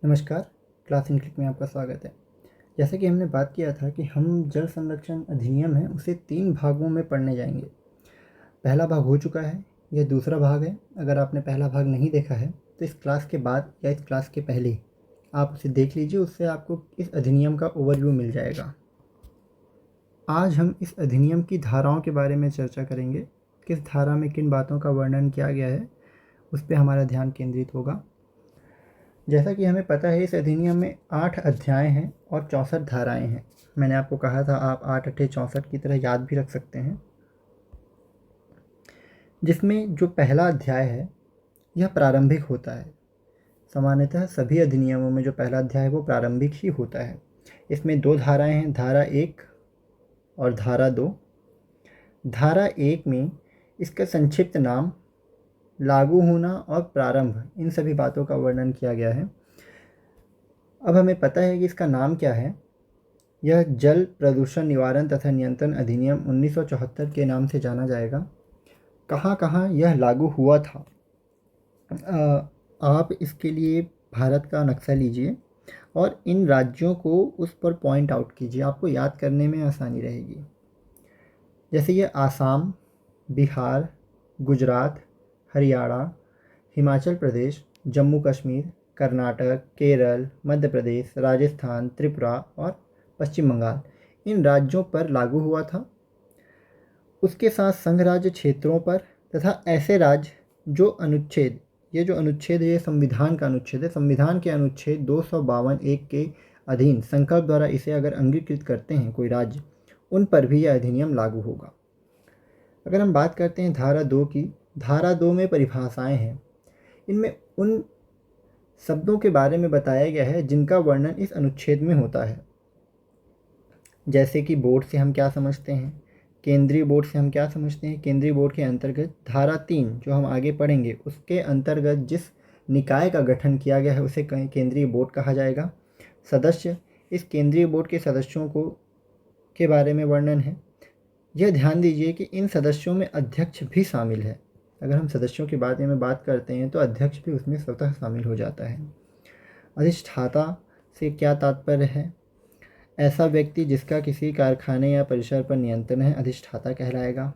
नमस्कार। Class in click में आपका स्वागत है। जैसे कि हमने बात किया था कि हम जल संरक्षण अधिनियम है उसे 3 भागों में पढ़ने जाएंगे। पहला भाग हो चुका है, यह दूसरा भाग है। अगर आपने पहला भाग नहीं देखा है तो इस क्लास के बाद या इस क्लास के पहले आप उसे देख लीजिए, उससे आपको इस अधिनियम का ओवरव्यू मिल जाएगा। आज हम इस अधिनियम की धाराओं के बारे में चर्चा करेंगे। किस धारा में किन बातों का वर्णन किया गया है उस पर हमारा ध्यान केंद्रित होगा। जैसा कि हमें पता है, इस अधिनियम में 8 अध्याय हैं और 64 धाराएं हैं। मैंने आपको कहा था आप 8 अट्ठे 64 की तरह याद भी रख सकते हैं। जिसमें जो पहला अध्याय है यह प्रारंभिक होता है। सामान्यतः सभी अधिनियमों में जो पहला अध्याय है वो प्रारंभिक ही होता है। इसमें 2 धाराएं हैं, धारा 1 और धारा 2। धारा 1 में इसका संक्षिप्त नाम, लागू होना और प्रारंभ, इन सभी बातों का वर्णन किया गया है। अब हमें पता है कि इसका नाम क्या है। यह जल प्रदूषण निवारण तथा नियंत्रण अधिनियम 1974 के नाम से जाना जाएगा। कहाँ कहाँ यह लागू हुआ था, आप इसके लिए भारत का नक्शा लीजिए और इन राज्यों को उस पर पॉइंट आउट कीजिए, आपको याद करने में आसानी रहेगी। जैसे ये आसाम, बिहार, गुजरात, हरियाणा, हिमाचल प्रदेश, जम्मू कश्मीर, कर्नाटक, केरल, मध्य प्रदेश, राजस्थान, त्रिपुरा और पश्चिम बंगाल, इन राज्यों पर लागू हुआ था। उसके साथ संघ राज्य क्षेत्रों पर तथा ऐसे राज्य जो अनुच्छेद, ये जो अनुच्छेद है ये संविधान का अनुच्छेद है, संविधान के अनुच्छेद 252(1) के अधीन संकल्प द्वारा इसे अगर अंगीकृत करते हैं कोई राज्य, उन पर भी यह अधिनियम लागू होगा। अगर हम बात करते हैं धारा 2 की, धारा 2 में परिभाषाएं हैं। इनमें उन शब्दों के बारे में बताया गया है जिनका वर्णन इस अनुच्छेद में होता है। जैसे कि बोर्ड से हम क्या समझते हैं, केंद्रीय बोर्ड से हम क्या समझते हैं। केंद्रीय बोर्ड के अंतर्गत धारा 3 जो हम आगे पढ़ेंगे उसके अंतर्गत जिस निकाय का गठन किया गया है उसे केंद्रीय बोर्ड कहा जाएगा। सदस्य, इस केंद्रीय बोर्ड के सदस्यों को के बारे में वर्णन है। यह ध्यान दीजिए कि इन सदस्यों में अध्यक्ष भी शामिल है। अगर हम सदस्यों के बारे में बात करते हैं तो अध्यक्ष भी उसमें स्वतः शामिल हो जाता है। अधिष्ठाता से क्या तात्पर्य है, ऐसा व्यक्ति जिसका किसी कारखाने या परिसर पर नियंत्रण है अधिष्ठाता कहलाएगा।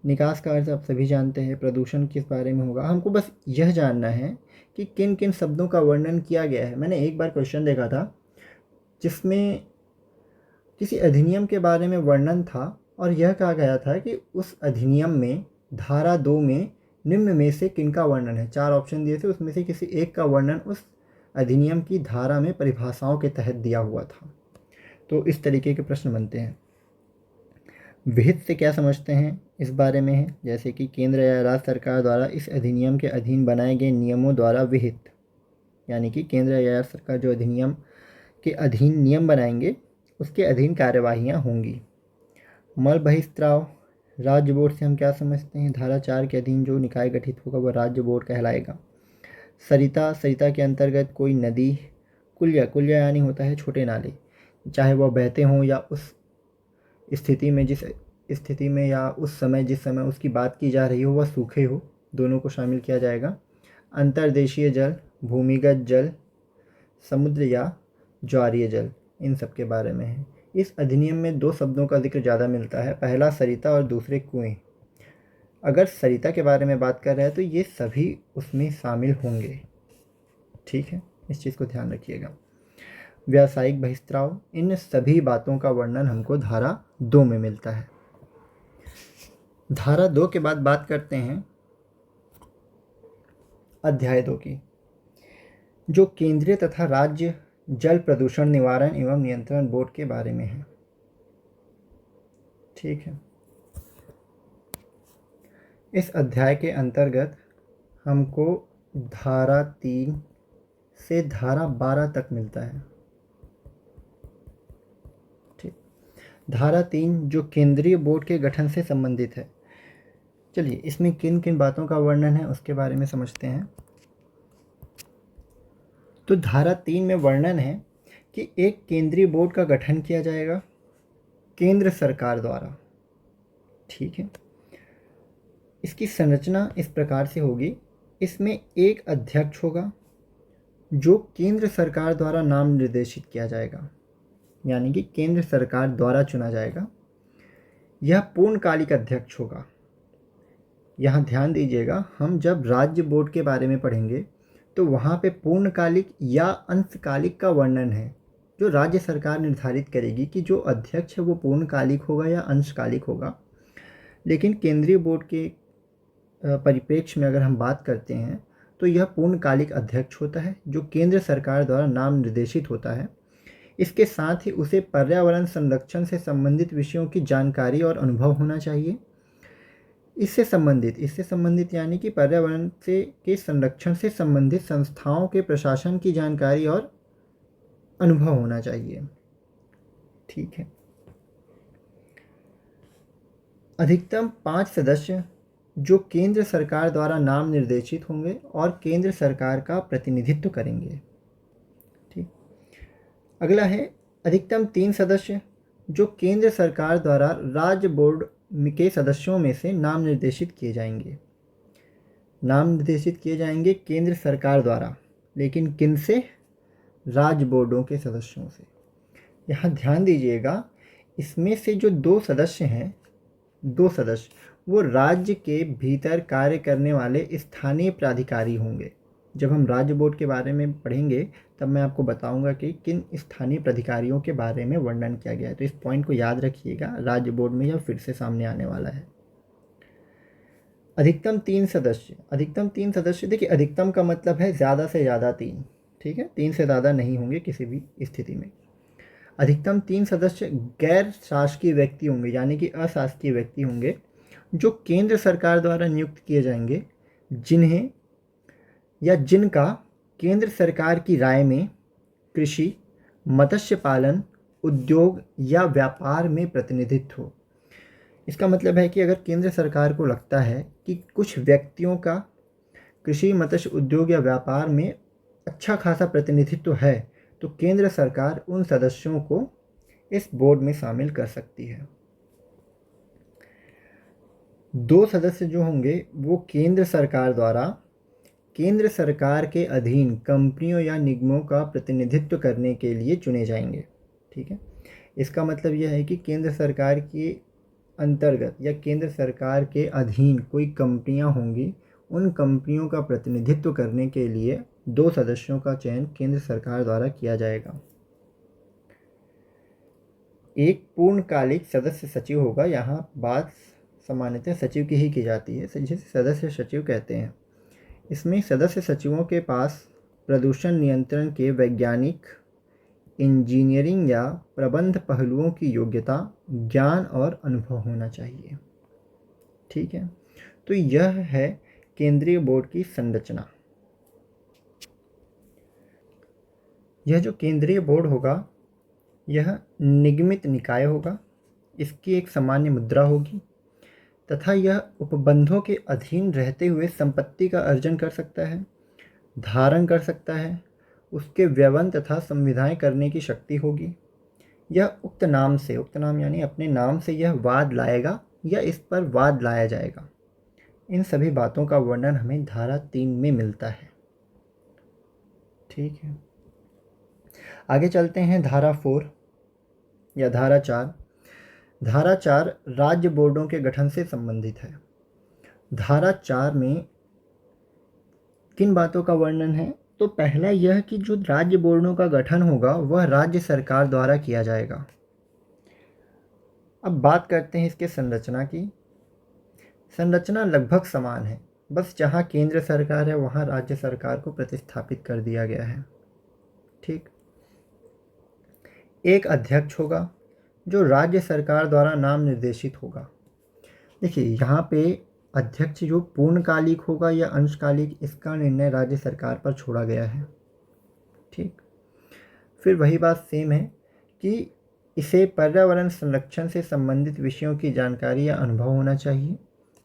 निकास का अर्थ आप सभी जानते हैं, प्रदूषण किस बारे में होगा। हमको बस यह जानना है कि किन किन शब्दों का वर्णन किया गया है। मैंने एक बार क्वेश्चन देखा था जिसमें किसी अधिनियम के बारे में वर्णन था और यह कहा गया था कि उस अधिनियम में धारा 2 में निम्न में से किनका वर्णन है। 4 ऑप्शन दिए थे, उसमें से किसी एक का वर्णन उस अधिनियम की धारा में परिभाषाओं के तहत दिया हुआ था। तो इस तरीके के प्रश्न बनते हैं। विहित से क्या समझते हैं इस बारे में है, जैसे कि केंद्र या राज्य सरकार द्वारा इस अधिनियम के अधीन बनाए गए नियमों द्वारा विहित, यानी कि केंद्र या राज्य सरकार जो अधिनियम के अधीन नियम बनाएंगे उसके अधीन कार्यवाहियाँ होंगी। मल बहिस्त्राव, राज्य बोर्ड से हम क्या समझते हैं, धारा 4 के अधीन जो निकाय गठित होगा वह राज्य बोर्ड कहलाएगा। सरिता, सरिता के अंतर्गत कोई नदी, कुल्य, कुल्य यानी होता है छोटे नाले, चाहे वह बहते हों या उस स्थिति में जिस स्थिति में या उस समय जिस समय उसकी बात की जा रही हो वह सूखे हो, दोनों को शामिल किया जाएगा। अंतर्देशीय जल, भूमिगत जल, समुद्र या ज्वारीय जल, इन सब के बारे में है। इस अधिनियम में 2 शब्दों का जिक्र ज़्यादा मिलता है, पहला सरिता और दूसरे कुएं। अगर सरिता के बारे में बात कर रहे हैं तो ये सभी उसमें शामिल होंगे, ठीक है, इस चीज़ को ध्यान रखिएगा। व्यावसायिक बहिस्त्राव, इन सभी बातों का वर्णन हमको धारा 2 में मिलता है। धारा 2 के बाद बात करते हैं अध्याय 2 की, जो केंद्रीय तथा राज्य जल प्रदूषण निवारण एवं नियंत्रण बोर्ड के बारे में है, ठीक है। इस अध्याय के अंतर्गत हमको धारा 3 से धारा 12 तक मिलता है, ठीक। धारा 3 जो केंद्रीय बोर्ड के गठन से संबंधित है। चलिए इसमें किन किन बातों का वर्णन है उसके बारे में समझते हैं। तो धारा 3 में वर्णन है कि एक केंद्रीय बोर्ड का गठन किया जाएगा केंद्र सरकार द्वारा, ठीक है। इसकी संरचना इस प्रकार से होगी, इसमें एक अध्यक्ष होगा जो केंद्र सरकार द्वारा नाम निर्देशित किया जाएगा, यानी कि केंद्र सरकार द्वारा चुना जाएगा, यह पूर्णकालिक अध्यक्ष होगा। यहाँ ध्यान दीजिएगा, हम जब राज्य बोर्ड के बारे में पढ़ेंगे तो वहाँ पे पूर्णकालिक या अंशकालिक का वर्णन है, जो राज्य सरकार निर्धारित करेगी कि जो अध्यक्ष है वो पूर्णकालिक होगा या अंशकालिक होगा। लेकिन केंद्रीय बोर्ड के परिप्रेक्ष्य में अगर हम बात करते हैं तो यह पूर्णकालिक अध्यक्ष होता है, जो केंद्र सरकार द्वारा नाम निर्देशित होता है। इसके साथ ही उसे पर्यावरण संरक्षण से संबंधित विषयों की जानकारी और अनुभव होना चाहिए। इससे संबंधित यानी कि पर्यावरण के संरक्षण से संबंधित संस्थाओं के प्रशासन की जानकारी और अनुभव होना चाहिए। ठीक है। अधिकतम 5 सदस्य जो केंद्र सरकार द्वारा नाम निर्देशित होंगे और केंद्र सरकार का प्रतिनिधित्व करेंगे। ठीक। अगला है अधिकतम 3 सदस्य जो केंद्र सरकार द्वारा राज्य बोर्ड के सदस्यों में से नाम निर्देशित किए जाएंगे। नाम निर्देशित किए जाएंगे केंद्र सरकार द्वारा, लेकिन किन से? राज्य बोर्डों के सदस्यों से। यहाँ ध्यान दीजिएगा, इसमें से जो 2 सदस्य हैं, 2 सदस्य वो राज्य के भीतर कार्य करने वाले स्थानीय प्राधिकारी होंगे। जब हम राज्य बोर्ड के बारे में पढ़ेंगे तब मैं आपको बताऊंगा कि किन स्थानीय प्राधिकारियों के बारे में वर्णन किया गया है, तो इस पॉइंट को याद रखिएगा, राज्य बोर्ड में यह फिर से सामने आने वाला है। अधिकतम 3 सदस्य, देखिए अधिकतम का मतलब है ज़्यादा से ज़्यादा 3, ठीक है, 3 से ज़्यादा नहीं होंगे किसी भी स्थिति में। अधिकतम 3 सदस्य गैर शासकीय व्यक्ति होंगे, यानी कि अशासकीय व्यक्ति होंगे, जो केंद्र सरकार द्वारा नियुक्त किए जाएंगे, जिन्हें या जिनका केंद्र सरकार की राय में कृषि, मत्स्य पालन, उद्योग या व्यापार में प्रतिनिधित्व हो। इसका मतलब है कि अगर केंद्र सरकार को लगता है कि कुछ व्यक्तियों का कृषि, मत्स्य उद्योग या व्यापार में अच्छा खासा प्रतिनिधित्व है, तो केंद्र सरकार उन सदस्यों को इस बोर्ड में शामिल कर सकती है। 2 सदस्य जो होंगे वो केंद्र सरकार द्वारा केंद्र सरकार के अधीन कंपनियों या निगमों का प्रतिनिधित्व करने के लिए चुने जाएंगे। ठीक है। इसका मतलब यह है कि केंद्र सरकार के अंतर्गत या केंद्र सरकार के अधीन कोई कंपनियां होंगी, उन कंपनियों का प्रतिनिधित्व करने के लिए 2 सदस्यों का चयन केंद्र सरकार द्वारा किया जाएगा। एक पूर्णकालिक सदस्य सचिव होगा। यहाँ बात सामान्यतः सचिव की ही की जाती है, जिसे सदस्य सचिव कहते हैं। इसमें सदस्य सचिवों के पास प्रदूषण नियंत्रण के वैज्ञानिक, इंजीनियरिंग या प्रबंध पहलुओं की योग्यता, ज्ञान और अनुभव होना चाहिए। ठीक है। तो यह है केंद्रीय बोर्ड की संरचना। यह जो केंद्रीय बोर्ड होगा यह निगमित निकाय होगा। इसकी एक सामान्य मुद्रा होगी तथा यह उपबंधों के अधीन रहते हुए संपत्ति का अर्जन कर सकता है, धारण कर सकता है, उसके व्यवन तथा संविधाएं करने की शक्ति होगी। यह उक्त नाम यानी अपने नाम से यह वाद लाएगा या इस पर वाद लाया जाएगा। इन सभी बातों का वर्णन हमें धारा 3 में मिलता है। ठीक है। आगे चलते हैं धारा 4 या धारा 4। धारा 4 राज्य बोर्डों के गठन से संबंधित है। धारा 4 में किन बातों का वर्णन है? तो पहला यह कि जो राज्य बोर्डों का गठन होगा वह राज्य सरकार द्वारा किया जाएगा। अब बात करते हैं इसके संरचना की। संरचना लगभग समान है, बस जहाँ केंद्र सरकार है वहाँ राज्य सरकार को प्रतिस्थापित कर दिया गया है। ठीक। एक अध्यक्ष होगा जो राज्य सरकार द्वारा नाम निर्देशित होगा। देखिए यहाँ पे अध्यक्ष जो पूर्णकालिक होगा या अंशकालिक, इसका निर्णय राज्य सरकार पर छोड़ा गया है। ठीक। फिर वही बात सेम है कि इसे पर्यावरण संरक्षण से संबंधित विषयों की जानकारी या अनुभव होना चाहिए,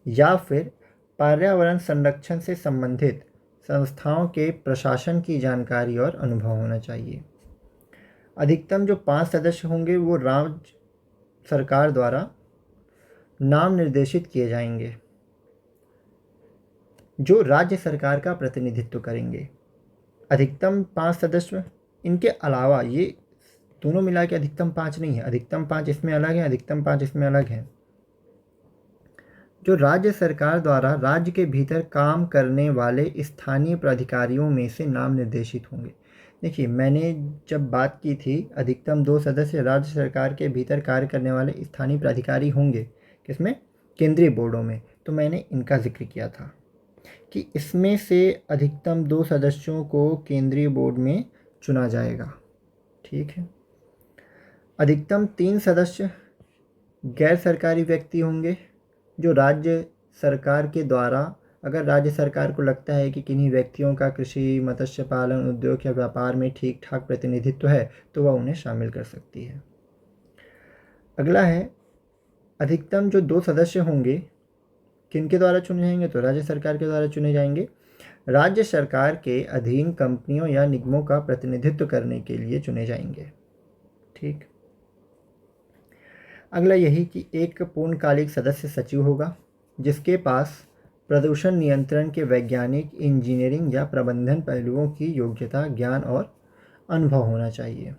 या फिर पर्यावरण संरक्षण से संबंधित संस्थाओं के प्रशासन की जानकारी और अनुभव होना चाहिए। अधिकतम जो 5 सदस्य होंगे वो राज्य सरकार द्वारा नाम निर्देशित किए जाएंगे, जो राज्य सरकार का प्रतिनिधित्व करेंगे। अधिकतम 5 सदस्य, इनके अलावा ये दोनों मिला के अधिकतम 5 नहीं है, अधिकतम 5 इसमें अलग है, अधिकतम 5 इसमें अलग है। जो राज्य सरकार द्वारा राज्य के भीतर काम करने वाले स्थानीय प्राधिकारियों में से नाम निर्देशित होंगे। देखिए, मैंने जब बात की थी अधिकतम 2 सदस्य राज्य सरकार के भीतर कार्य करने वाले स्थानीय प्राधिकारी होंगे, किसमें? केंद्रीय बोर्डों में। तो मैंने इनका जिक्र किया था कि इसमें से अधिकतम 2 सदस्यों को केंद्रीय बोर्ड में चुना जाएगा। ठीक है। अधिकतम 3 सदस्य गैर सरकारी व्यक्ति होंगे, जो राज्य सरकार के द्वारा, अगर राज्य सरकार को लगता है कि किन्हीं व्यक्तियों का कृषि, मत्स्य पालन, उद्योग या व्यापार में ठीक ठाक प्रतिनिधित्व है तो वह उन्हें शामिल कर सकती है। अगला है, अधिकतम जो 2 सदस्य होंगे किनके द्वारा चुने जाएंगे? तो राज्य सरकार के द्वारा चुने जाएंगे। राज्य सरकार के अधीन कंपनियों या निगमों का प्रतिनिधित्व करने के लिए चुने जाएंगे। ठीक। अगला यही कि एक पूर्णकालिक सदस्य सचिव होगा, जिसके पास प्रदूषण नियंत्रण के वैज्ञानिक, इंजीनियरिंग या प्रबंधन पहलुओं की योग्यता, ज्ञान और अनुभव होना चाहिए।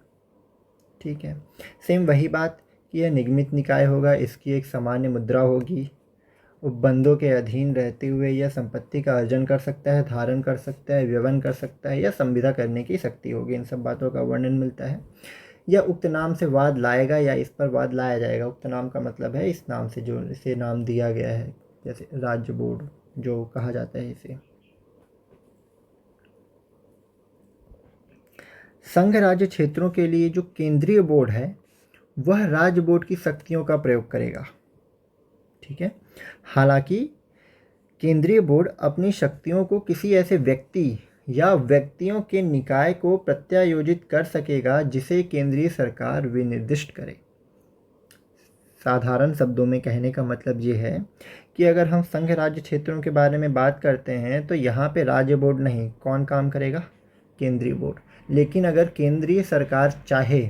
ठीक है। सेम वही बात कि यह निगमित निकाय होगा, इसकी एक सामान्य मुद्रा होगी, उपबंधों के अधीन रहते हुए यह संपत्ति का अर्जन कर सकता है, धारण कर सकता है, व्यवन कर सकता है या संविदा करने की शक्ति होगी। इन सब बातों का वर्णन मिलता है। यह उक्त नाम से वाद लाएगा या इस पर वाद लाया जाएगा। उक्त नाम का मतलब है इस नाम से, जो इसे नाम दिया गया है, जैसे राज्य बोर्ड जो कहा जाता है इसे। संघ राज्य क्षेत्रों के लिए जो केंद्रीय बोर्ड है वह राज्य बोर्ड की शक्तियों का प्रयोग करेगा। ठीक है। हालांकि केंद्रीय बोर्ड अपनी शक्तियों को किसी ऐसे व्यक्ति या व्यक्तियों के निकाय को प्रत्यायोजित कर सकेगा जिसे केंद्रीय सरकार विनिर्दिष्ट करे। साधारण शब्दों में कहने का मतलब ये है कि अगर हम संघ राज्य क्षेत्रों के बारे में बात करते हैं तो यहाँ पे राज्य बोर्ड नहीं, कौन काम करेगा? केंद्रीय बोर्ड। लेकिन अगर केंद्रीय सरकार चाहे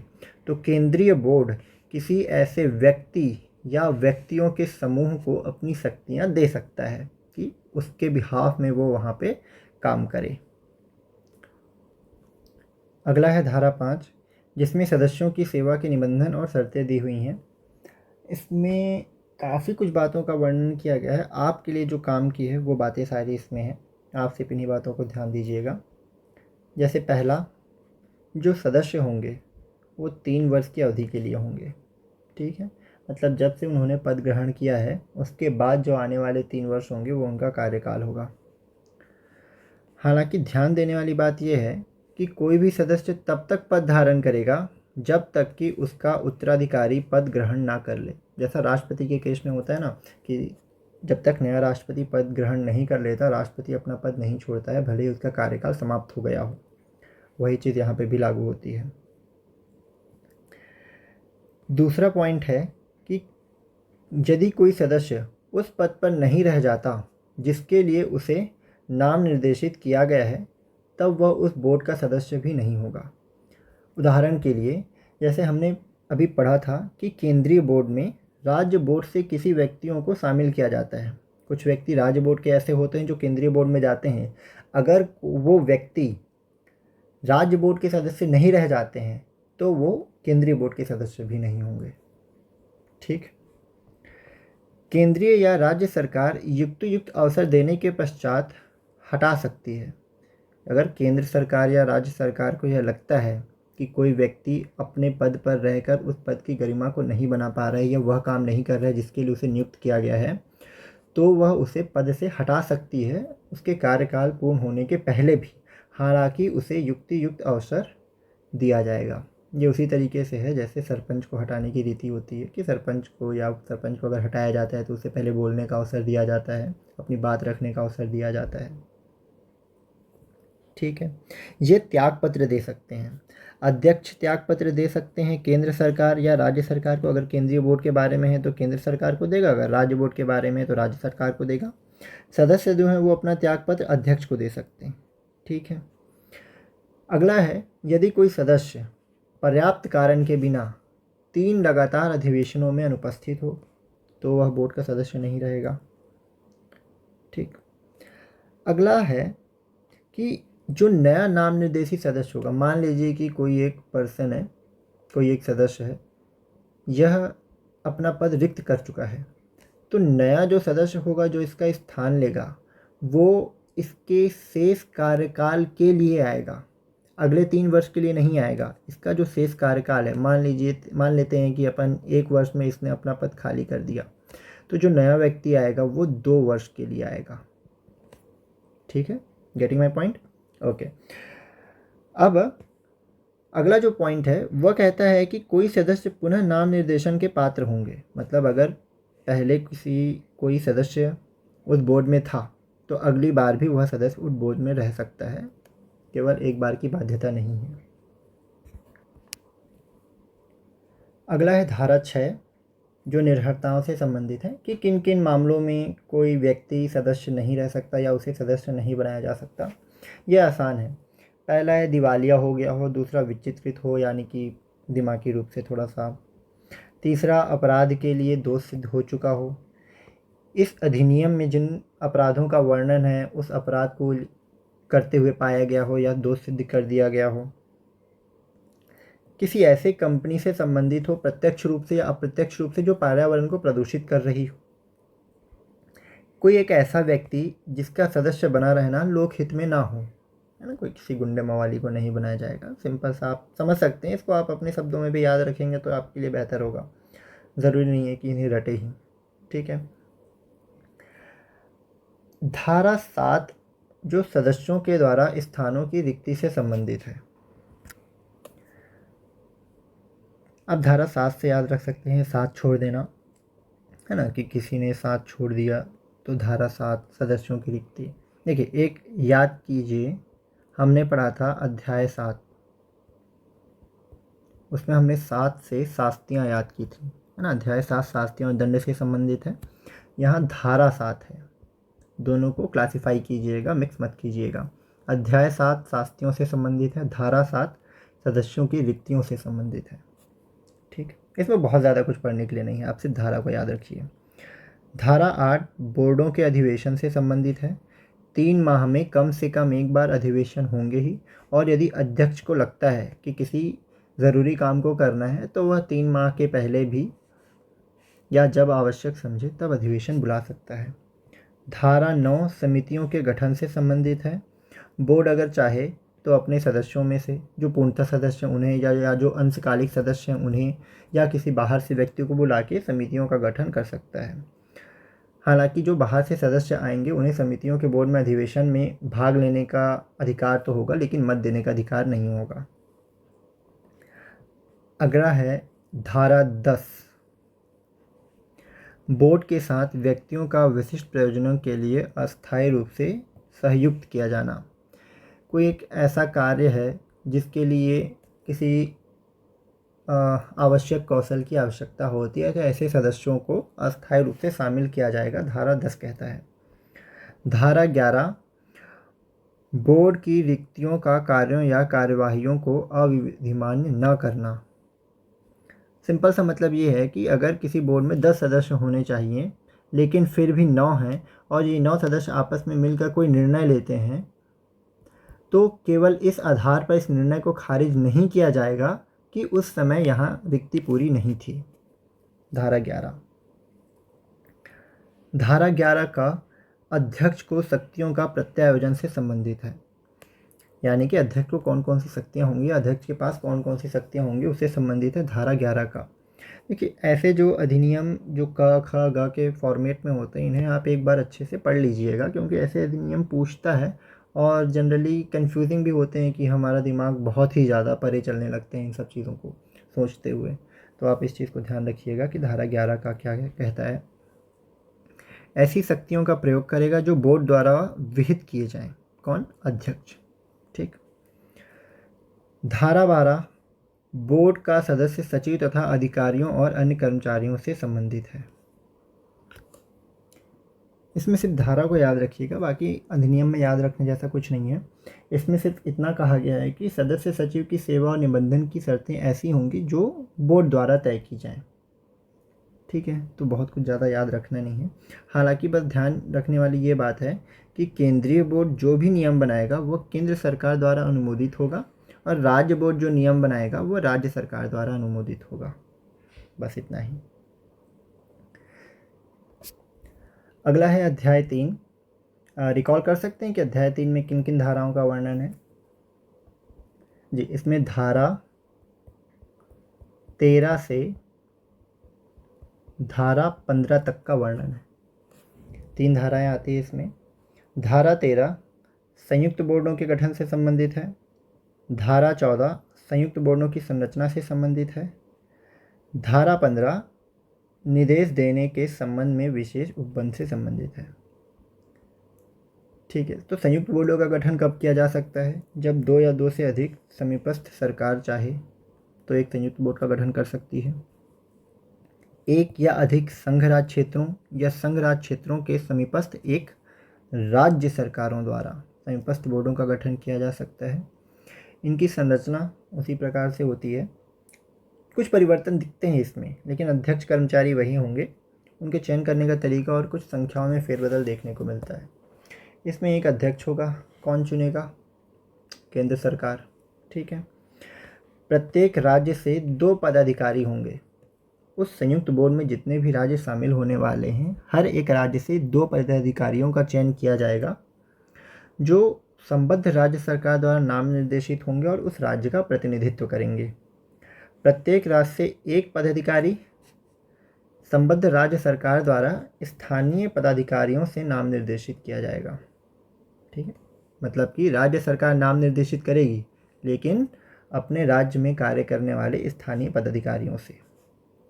तो केंद्रीय बोर्ड किसी ऐसे व्यक्ति या व्यक्तियों के समूह को अपनी शक्तियाँ दे सकता है कि उसके बिहाफ में वो वहाँ पे काम करे। अगला है धारा 5, जिसमें सदस्यों की सेवा के निबंधन और शर्तें दी हुई हैं। इसमें काफ़ी कुछ बातों का वर्णन किया गया है। आपके लिए जो काम की है वो बातें सारी इसमें हैं, आप सिर्फ इन्हीं बातों को ध्यान दीजिएगा। जैसे पहला, जो सदस्य होंगे वो 3 वर्ष की अवधि के लिए होंगे। ठीक है। मतलब जब से उन्होंने पद ग्रहण किया है उसके बाद जो आने वाले 3 वर्ष होंगे वो उनका कार्यकाल होगा। हालांकि ध्यान देने वाली बात यह है कि कोई भी सदस्य तब तक पद धारण करेगा जब तक कि उसका उत्तराधिकारी पद ग्रहण ना कर ले। जैसा राष्ट्रपति के केस में होता है ना, कि जब तक नया राष्ट्रपति पद ग्रहण नहीं कर लेता, राष्ट्रपति अपना पद नहीं छोड़ता है, भले ही उसका कार्यकाल समाप्त हो गया हो। वही चीज़ यहाँ पे भी लागू होती है। दूसरा पॉइंट है कि यदि कोई सदस्य उस पद पर नहीं रह जाता जिसके लिए उसे नाम निर्देशित किया गया है, तब वह उस बोर्ड का सदस्य भी नहीं होगा। उदाहरण के लिए, जैसे हमने अभी पढ़ा था कि केंद्रीय बोर्ड में राज्य बोर्ड से किसी व्यक्तियों को शामिल किया जाता है। कुछ व्यक्ति राज्य बोर्ड के ऐसे होते हैं जो केंद्रीय बोर्ड में जाते हैं। अगर वो व्यक्ति राज्य बोर्ड के सदस्य नहीं रह जाते हैं तो वो केंद्रीय बोर्ड के सदस्य भी नहीं होंगे। ठीक। केंद्रीय या राज्य सरकार युक्त अवसर देने के पश्चात हटा सकती है। अगर केंद्र सरकार या राज्य सरकार को यह लगता है कि कोई व्यक्ति अपने पद पर रहकर उस पद की गरिमा को नहीं बना पा रहा है या वह काम नहीं कर रहा है जिसके लिए उसे नियुक्त किया गया है, तो वह उसे पद से हटा सकती है उसके कार्यकाल पूर्ण होने के पहले भी। हालांकि उसे युक्त अवसर दिया जाएगा। ये उसी तरीके से है जैसे सरपंच को हटाने की रीति होती है कि सरपंच को अगर हटाया जाता है तो उसे पहले बोलने का अवसर दिया जाता है, अपनी बात रखने का अवसर दिया जाता है। ठीक है। ये त्याग पत्र दे सकते हैं। अध्यक्ष त्याग पत्र दे सकते हैं केंद्र सरकार या राज्य सरकार को। अगर केंद्रीय बोर्ड के बारे में है तो केंद्र सरकार को देगा, अगर राज्य बोर्ड के बारे में है तो राज्य सरकार को देगा। सदस्य जो हैं वो अपना त्याग पत्र अध्यक्ष को दे सकते हैं। ठीक है। अगला है, यदि कोई सदस्य पर्याप्त कारण के बिना 3 लगातार अधिवेशनों में अनुपस्थित हो तो वह बोर्ड का सदस्य नहीं रहेगा। ठीक। अगला है कि जो नया नाम निर्देशित सदस्य होगा, मान लीजिए कि कोई एक पर्सन है, कोई एक सदस्य है, यह अपना पद रिक्त कर चुका है, तो नया जो सदस्य होगा जो इसका स्थान लेगा वो इसके शेष कार्यकाल के लिए आएगा, अगले 3 वर्ष के लिए नहीं आएगा। इसका जो शेष कार्यकाल है, मान लेते हैं कि अपन 1 वर्ष में इसने अपना पद खाली कर दिया, तो जो नया व्यक्ति आएगा वो 2 वर्ष के लिए आएगा। ठीक है, गेटिंग माई पॉइंट? ओके। अब अगला जो पॉइंट है वह कहता है कि कोई सदस्य पुनः नाम निर्देशन के पात्र होंगे। मतलब अगर पहले कोई सदस्य उस बोर्ड में था तो अगली बार भी वह सदस्य उस बोर्ड में रह सकता है, केवल एक बार की बाध्यता नहीं है। अगला है धारा 6 जो निर्भरताओं से संबंधित है कि किन किन मामलों में कोई व्यक्ति सदस्य नहीं रह सकता या उसे सदस्य नहीं बनाया जा सकता। यह आसान है। पहला है दिवालिया हो गया हो, दूसरा विचित्रित हो यानी कि दिमागी रूप से थोड़ा सा, तीसरा अपराध के लिए दोष सिद्ध हो चुका हो, इस अधिनियम में जिन अपराधों का वर्णन है उस अपराध को करते हुए पाया गया हो या दोष सिद्ध कर दिया गया हो, किसी ऐसे कंपनी से संबंधित हो प्रत्यक्ष रूप से या अप्रत्यक्ष रूप से जो पर्यावरण को प्रदूषित कर रही हो, कोई एक ऐसा व्यक्ति जिसका सदस्य बना रहना लोकहित में ना हो, है ना, कोई किसी गुंडे मवाली को नहीं बनाया जाएगा। सिंपल सा आप समझ सकते हैं इसको, आप अपने शब्दों में भी याद रखेंगे तो आपके लिए बेहतर होगा, ज़रूरी नहीं है कि इन्हें रटे ही। ठीक है। धारा 7 जो सदस्यों के द्वारा स्थानों की रिक्ति से संबंधित है। अब धारा 7 से याद रख सकते हैं 7 छोड़ देना, है ना, कि किसी ने 7 छोड़ दिया तो धारा 7 सदस्यों की रिक्ति। देखिए एक याद कीजिए, हमने पढ़ा था अध्याय 7, उसमें हमने 7 से शास्तियाँ याद की थी, है ना। अध्याय 7 शास्तियों और दंड से संबंधित है। यहाँ धारा 7 है, दोनों को क्लासिफाई कीजिएगा, मिक्स मत कीजिएगा। अध्याय 7 शास्तियों से संबंधित है, धारा 7 सदस्यों की रिक्तियों से संबंधित है। ठीक, इसमें बहुत ज़्यादा कुछ पढ़ने के लिए नहीं है, आप सिर्फ धारा को याद रखिए। धारा 8 बोर्डों के अधिवेशन से संबंधित है। 3 माह में कम से कम एक बार अधिवेशन होंगे ही, और यदि अध्यक्ष को लगता है कि किसी ज़रूरी काम को करना है तो वह 3 माह के पहले भी या जब आवश्यक समझे तब अधिवेशन बुला सकता है। धारा 9 समितियों के गठन से संबंधित है। बोर्ड अगर चाहे तो अपने सदस्यों में से जो पूर्णतः सदस्य हैं उन्हें या जो अंशकालिक सदस्य हैं उन्हें या किसी बाहर से व्यक्ति को बुला के समितियों का गठन कर सकता है। हालांकि जो बाहर से सदस्य आएंगे उन्हें समितियों के बोर्ड में अधिवेशन में भाग लेने का अधिकार तो होगा लेकिन मत देने का अधिकार नहीं होगा। अगला है धारा 10 बोर्ड के साथ व्यक्तियों का विशिष्ट प्रयोजनों के लिए अस्थायी रूप से सहयुक्त किया जाना। कोई एक ऐसा कार्य है जिसके लिए किसी आवश्यक कौशल की आवश्यकता होती है तो ऐसे सदस्यों को अस्थायी रूप से शामिल किया जाएगा, धारा 10 कहता है। धारा 11 बोर्ड की रिक्तियों का कार्यों या कार्यवाहियों को अविधिमान्य न करना। सिंपल सा मतलब ये है कि अगर किसी बोर्ड में 10 सदस्य होने चाहिए लेकिन फिर भी 9 हैं और ये 9 सदस्य आपस में मिलकर कोई निर्णय लेते हैं तो केवल इस आधार पर इस निर्णय को खारिज नहीं किया जाएगा कि उस समय यहाँ रिक्ति पूरी नहीं थी। धारा 11। धारा 11 का अध्यक्ष को शक्तियों का प्रत्यायोजन से संबंधित है, यानी कि अध्यक्ष को कौन कौन सी शक्तियाँ होंगी, अध्यक्ष के पास कौन कौन सी शक्तियाँ होंगी उससे संबंधित है धारा 11 का। देखिए ऐसे जो अधिनियम जो क ख ग के फॉर्मेट में होते हैं इन्हें आप एक बार अच्छे से पढ़ लीजिएगा, क्योंकि ऐसे अधिनियम पूछता है और जनरली कंफ्यूजिंग भी होते हैं कि हमारा दिमाग बहुत ही ज़्यादा परे चलने लगते हैं इन सब चीज़ों को सोचते हुए। तो आप इस चीज़ को ध्यान रखिएगा कि धारा 11 का क्या कहता है। ऐसी शक्तियों का प्रयोग करेगा जो बोर्ड द्वारा विहित किए जाएं। कौन? अध्यक्ष। ठीक। धारा 12 बोर्ड का सदस्य सचिव तथा अधिकारियों और अन्य कर्मचारियों से संबंधित है। इसमें सिर्फ धारा को याद रखिएगा, बाकी अधिनियम में याद रखने जैसा कुछ नहीं है। इसमें सिर्फ इतना कहा गया है कि सदस्य सचिव की सेवा और निबंधन की शर्तें ऐसी होंगी जो बोर्ड द्वारा तय की जाएं। ठीक है, तो बहुत कुछ ज़्यादा याद रखना नहीं है। हालांकि बस ध्यान रखने वाली ये बात है कि केंद्रीय बोर्ड जो भी नियम बनाएगा वो केंद्र सरकार द्वारा अनुमोदित होगा, और राज्य बोर्ड जो नियम बनाएगा वो राज्य सरकार द्वारा अनुमोदित होगा। बस इतना ही। अगला है अध्याय 3। रिकॉल कर सकते हैं कि अध्याय 3 में किन किन धाराओं का वर्णन है? जी, इसमें धारा 13 से धारा 15 तक का वर्णन है। 3 धाराएं आती है इसमें। धारा 13 संयुक्त बोर्डों के गठन से संबंधित है। धारा 14 संयुक्त बोर्डों की संरचना से संबंधित है। धारा 15 निर्देश देने के संबंध में विशेष उपबंध से संबंधित है। ठीक है, तो संयुक्त बोर्डों का गठन कब किया जा सकता है? जब 2 या 2 से अधिक समीपस्थ सरकार चाहे तो एक संयुक्त बोर्ड का गठन कर सकती है। एक या अधिक संघ राज्य क्षेत्रों या संघ राज्य क्षेत्रों के समीपस्थ एक राज्य सरकारों द्वारा समीपस्थ बोर्डों का गठन किया जा सकता है। इनकी संरचना उसी प्रकार से होती है। कुछ परिवर्तन दिखते हैं इसमें, लेकिन अध्यक्ष कर्मचारी वही होंगे। उनके चयन करने का तरीका और कुछ संख्याओं में फेरबदल देखने को मिलता है। इसमें एक अध्यक्ष होगा। कौन चुनेगा? केंद्र सरकार। ठीक है। प्रत्येक राज्य से 2 पदाधिकारी होंगे। उस संयुक्त बोर्ड में जितने भी राज्य शामिल होने वाले हैं, हर एक राज्य से 2 पदाधिकारियों का चयन किया जाएगा, जो संबद्ध राज्य सरकार द्वारा नाम निर्देशित होंगे और उस राज्य का प्रतिनिधित्व करेंगे। प्रत्येक राज्य से एक पदाधिकारी संबद्ध राज्य सरकार द्वारा स्थानीय पदाधिकारियों से नाम निर्देशित किया जाएगा। ठीक है, मतलब कि राज्य सरकार नाम निर्देशित करेगी, लेकिन अपने राज्य में कार्य करने वाले स्थानीय पदाधिकारियों से।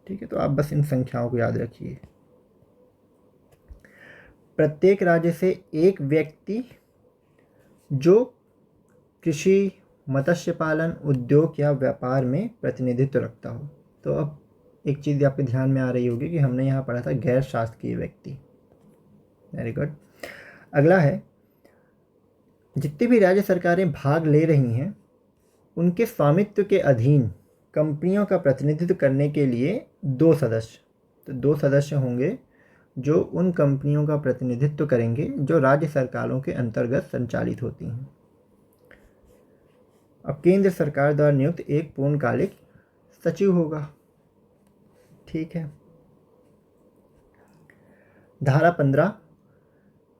ठीक है, तो आप बस इन संख्याओं को याद रखिए। प्रत्येक राज्य से एक व्यक्ति जो कृषि, मत्स्य पालन, उद्योग या व्यापार में प्रतिनिधित्व रखता हो। तो अब एक चीज़ आपके ध्यान में आ रही होगी कि हमने यहाँ पढ़ा था गैर शासकीय व्यक्ति। Very good. अगला है, जितनी भी राज्य सरकारें भाग ले रही हैं उनके स्वामित्व के अधीन कंपनियों का प्रतिनिधित्व करने के लिए 2 सदस्य। तो 2 सदस्य होंगे जो उन कंपनियों का प्रतिनिधित्व करेंगे जो राज्य सरकारों के अंतर्गत संचालित होती हैं। अब केंद्र सरकार द्वारा नियुक्त एक पूर्णकालिक सचिव होगा। ठीक है। धारा 15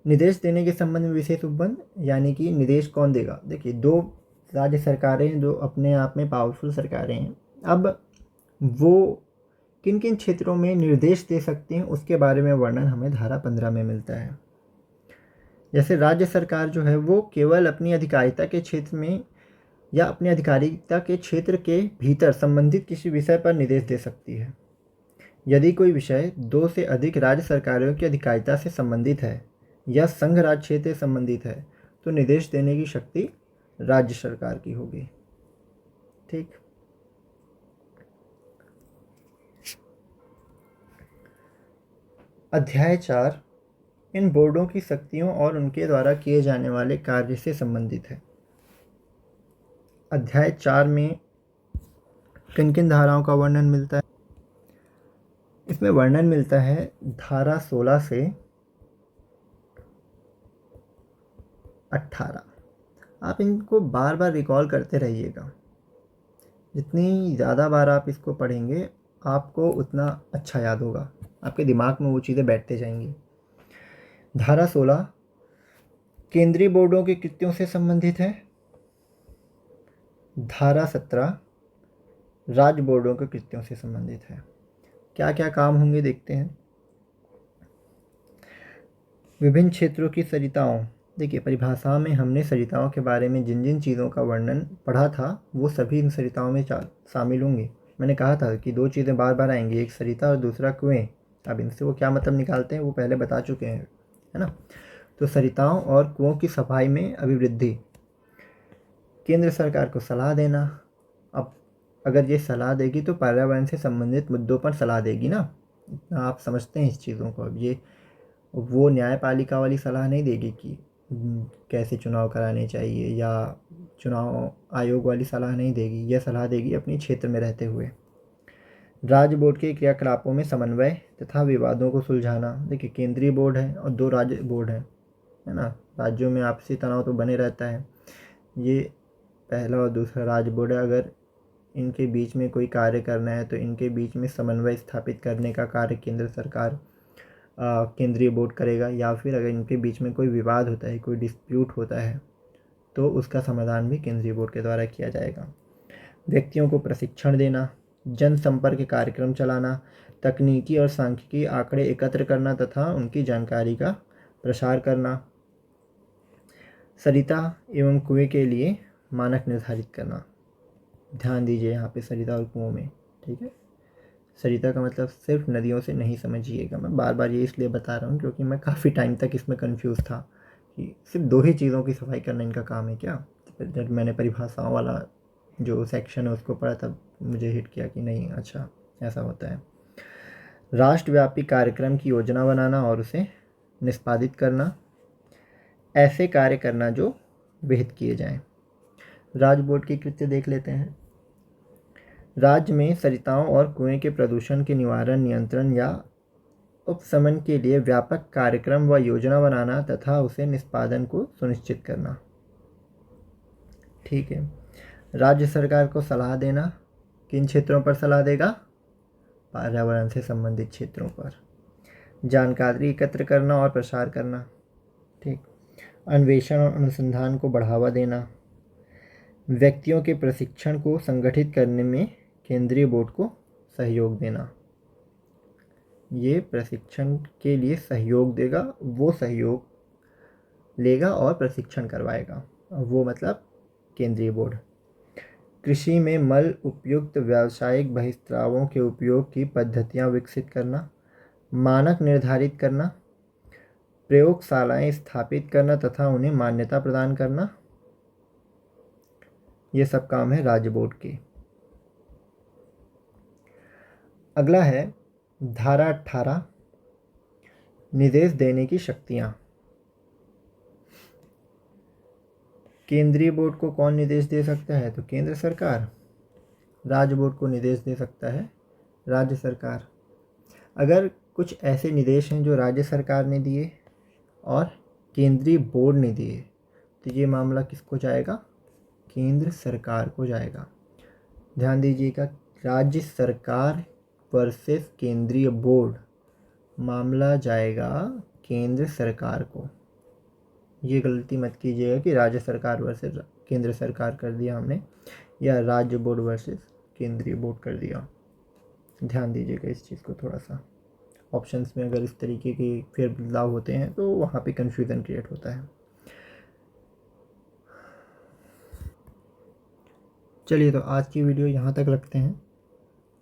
निर्देश देने के संबंध में विशेष उपबंध, यानी कि निर्देश कौन देगा? देखिए, 2 राज्य सरकारें जो अपने आप में पावरफुल सरकारें हैं, अब वो किन किन क्षेत्रों में निर्देश दे सकती हैं उसके बारे में वर्णन हमें धारा 15 में मिलता है। जैसे राज्य सरकार जो है वो केवल अपनी अधिकारिता के क्षेत्र में या अपनी अधिकारिता के क्षेत्र के भीतर संबंधित किसी विषय पर निर्देश दे सकती है। यदि कोई विषय 2 से अधिक राज्य सरकारों की अधिकारिता से संबंधित है या संघ राज्य क्षेत्र से संबंधित है तो निर्देश देने की शक्ति राज्य सरकार की होगी। ठीक। अध्याय 4 इन बोर्डों की शक्तियों और उनके द्वारा किए जाने वाले कार्य से संबंधित है। अध्याय 4 में किन किन धाराओं का वर्णन मिलता है? इसमें वर्णन मिलता है धारा 16 से 18। आप इनको बार बार रिकॉल करते रहिएगा। जितनी ज़्यादा बार आप इसको पढ़ेंगे आपको उतना अच्छा याद होगा, आपके दिमाग में वो चीज़ें बैठते जाएंगी। धारा 16 केंद्रीय बोर्डों के कृत्यों से संबंधित है। धारा 17 राज्य बोर्डों के कृत्यों से संबंधित है। क्या क्या काम होंगे देखते हैं। विभिन्न क्षेत्रों की सरिताओं। देखिए, परिभाषा में हमने सरिताओं के बारे में जिन जिन चीज़ों का वर्णन पढ़ा था वो सभी इन सरिताओं में शामिल होंगे। मैंने कहा था कि 2 चीज़ें बार बार आएंगी, एक सरिता और दूसरा कुएं। अब इनसे वो क्या मतलब निकालते हैं वो पहले बता चुके हैं, है ना। तो सरिताओं और कुओं की सफाई में अभिवृद्धि, केंद्र सरकार को सलाह देना। अब अगर ये सलाह देगी तो पर्यावरण से संबंधित मुद्दों पर सलाह देगी ना, आप समझते हैं इस चीज़ों को। अब ये वो न्यायपालिका वाली सलाह नहीं देगी कि कैसे चुनाव कराने चाहिए, या चुनाव आयोग वाली सलाह नहीं देगी। यह सलाह देगी अपने क्षेत्र में रहते हुए। राज्य बोर्ड के क्रियाकलापों में समन्वय तथा विवादों को सुलझाना। देखिए केंद्रीय बोर्ड है और 2 राज्य बोर्ड है ना, राज्यों में आपसी तनाव तो बने रहता है। ये पहला और दूसरा राज्य बोर्ड है, अगर इनके बीच में कोई कार्य करना है तो इनके बीच में समन्वय स्थापित करने का कार्य केंद्र सरकार केंद्रीय बोर्ड करेगा, या फिर अगर इनके बीच में कोई विवाद होता है, कोई डिस्प्यूट होता है, तो उसका समाधान भी केंद्रीय बोर्ड के द्वारा किया जाएगा। व्यक्तियों को प्रशिक्षण देना, जनसंपर्क कार्यक्रम चलाना, तकनीकी और सांख्यिकी आंकड़े एकत्र करना तथा उनकी जानकारी का प्रसार करना, सरिता एवं कुएं के लिए मानक निर्धारित करना। ध्यान दीजिए यहाँ पे सरिता और कुओं में, ठीक है। सरिता का मतलब सिर्फ नदियों से नहीं समझिएगा, मैं बार बार ये इसलिए बता रहा हूँ क्योंकि मैं काफ़ी टाइम तक इसमें कंफ्यूज था कि सिर्फ 2 ही चीज़ों की सफाई करना इनका काम है क्या। जब मैंने परिभाषाओं वाला जो सेक्शन है उसको पढ़ा तब मुझे हिट किया कि नहीं, अच्छा ऐसा होता है। राष्ट्रव्यापी कार्यक्रम की योजना बनाना और उसे निष्पादित करना, ऐसे कार्य करना जो विहित किए जाएं। राज्य बोर्ड की कृत्य देख लेते हैं। राज्य में सरिताओं और कुएं के प्रदूषण के निवारण, नियंत्रण या उपशमन के लिए व्यापक कार्यक्रम व योजना बनाना तथा उसे निष्पादन को सुनिश्चित करना। ठीक है। राज्य सरकार को सलाह देना, किन क्षेत्रों पर सलाह देगा? पर्यावरण से संबंधित क्षेत्रों पर। जानकारी एकत्र करना और प्रसार करना, ठीक। अन्वेषण और अनुसंधान को बढ़ावा देना, व्यक्तियों के प्रशिक्षण को संगठित करने में केंद्रीय बोर्ड को सहयोग देना। ये प्रशिक्षण के लिए सहयोग देगा, वो सहयोग लेगा और प्रशिक्षण करवाएगा, वो मतलब केंद्रीय बोर्ड। कृषि में मल उपयुक्त व्यावसायिक बहिस्त्रावों के उपयोग की पद्धतियां विकसित करना, मानक निर्धारित करना, प्रयोगशालाएं स्थापित करना तथा उन्हें मान्यता प्रदान करना, ये सब काम है राज्य बोर्ड के। अगला है धारा 18, निर्देश देने की शक्तियां। केंद्रीय बोर्ड को कौन निर्देश दे सकता है? तो केंद्र सरकार। राज्य बोर्ड को निर्देश दे सकता है राज्य सरकार। अगर कुछ ऐसे निर्देश हैं जो राज्य सरकार ने दिए और केंद्रीय बोर्ड ने दिए तो ये मामला किसको जाएगा? केंद्र सरकार को जाएगा। ध्यान दीजिएगा, राज्य सरकार वर्सेस केंद्रीय बोर्ड, मामला जाएगा केंद्र सरकार को। ये गलती मत कीजिएगा कि राज्य सरकार वर्सेस केंद्र सरकार कर दिया हमने, या राज्य बोर्ड वर्सेस केंद्रीय बोर्ड कर दिया। ध्यान दीजिएगा इस चीज़ को थोड़ा सा। ऑप्शंस में अगर इस तरीके के फेर बदलाव होते हैं तो वहाँ पे कन्फ्यूज़न क्रिएट होता है। चलिए, तो आज की वीडियो यहाँ तक रखते हैं।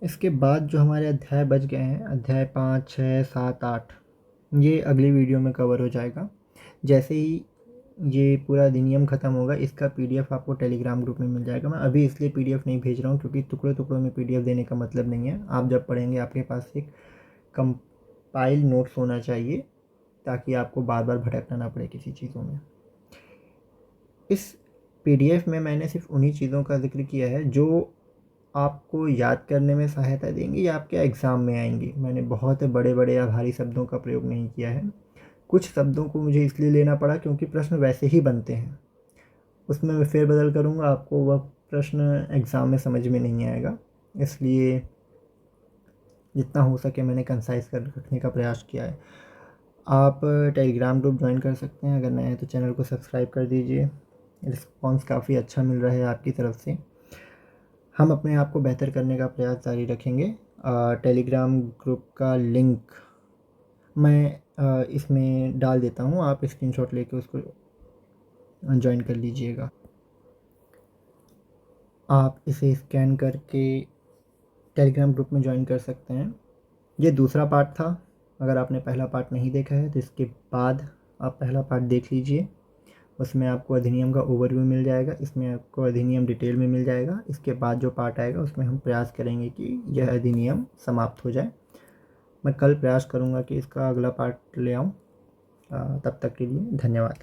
इसके बाद जो हमारे अध्याय बच गए हैं, अध्याय 5, 6, 7, 8, ये अगली वीडियो में कवर हो जाएगा। जैसे ही ये पूरा अधिनियम ख़त्म होगा, इसका PDF आपको टेलीग्राम ग्रुप में मिल जाएगा। मैं अभी इसलिए PDF नहीं भेज रहा हूँ क्योंकि टुकड़े टुकड़ों में PDF देने का मतलब नहीं है। आप जब पढ़ेंगे आपके पास एक कंपाइल नोट्स होना चाहिए ताकि आपको बार बार भटकना ना पड़े किसी चीज़ों में। इस PDF में मैंने सिर्फ उन्हीं चीज़ों का जिक्र किया है जो आपको याद करने में सहायता देंगी या आपके एग्ज़ाम में आएंगी। मैंने बहुत बड़े बड़े या भारी शब्दों का प्रयोग नहीं किया है। कुछ शब्दों को मुझे इसलिए लेना पड़ा क्योंकि प्रश्न वैसे ही बनते हैं, उसमें मैं फेरबदल करूँगा, आपको वह प्रश्न एग्ज़ाम में समझ में नहीं आएगा। इसलिए जितना हो सके मैंने कंसाइज कर रखने का प्रयास किया है। आप टेलीग्राम ग्रुप ज्वाइन कर सकते हैं, अगर नए हैं तो चैनल को सब्सक्राइब कर दीजिए। रिस्पॉन्स काफ़ी अच्छा मिल रहा है आपकी तरफ से। हम अपने आप को बेहतर करने का प्रयास जारी रखेंगे। टेलीग्राम ग्रुप का लिंक मैं इसमें डाल देता हूँ, आप स्क्रीनशॉट लेके उसको ज्वाइन कर लीजिएगा। आप इसे स्कैन करके टेलीग्राम ग्रुप में ज्वाइन कर सकते हैं। ये दूसरा पार्ट था। अगर आपने पहला पार्ट नहीं देखा है तो इसके बाद आप पहला पार्ट देख लीजिए, उसमें आपको अधिनियम का ओवरव्यू मिल जाएगा, इसमें आपको अधिनियम डिटेल में मिल जाएगा। इसके बाद जो पार्ट आएगा उसमें हम प्रयास करेंगे कि यह अधिनियम समाप्त हो जाए। मैं कल प्रयास करूँगा कि इसका अगला पार्ट ले आऊँ। तब तक के लिए धन्यवाद।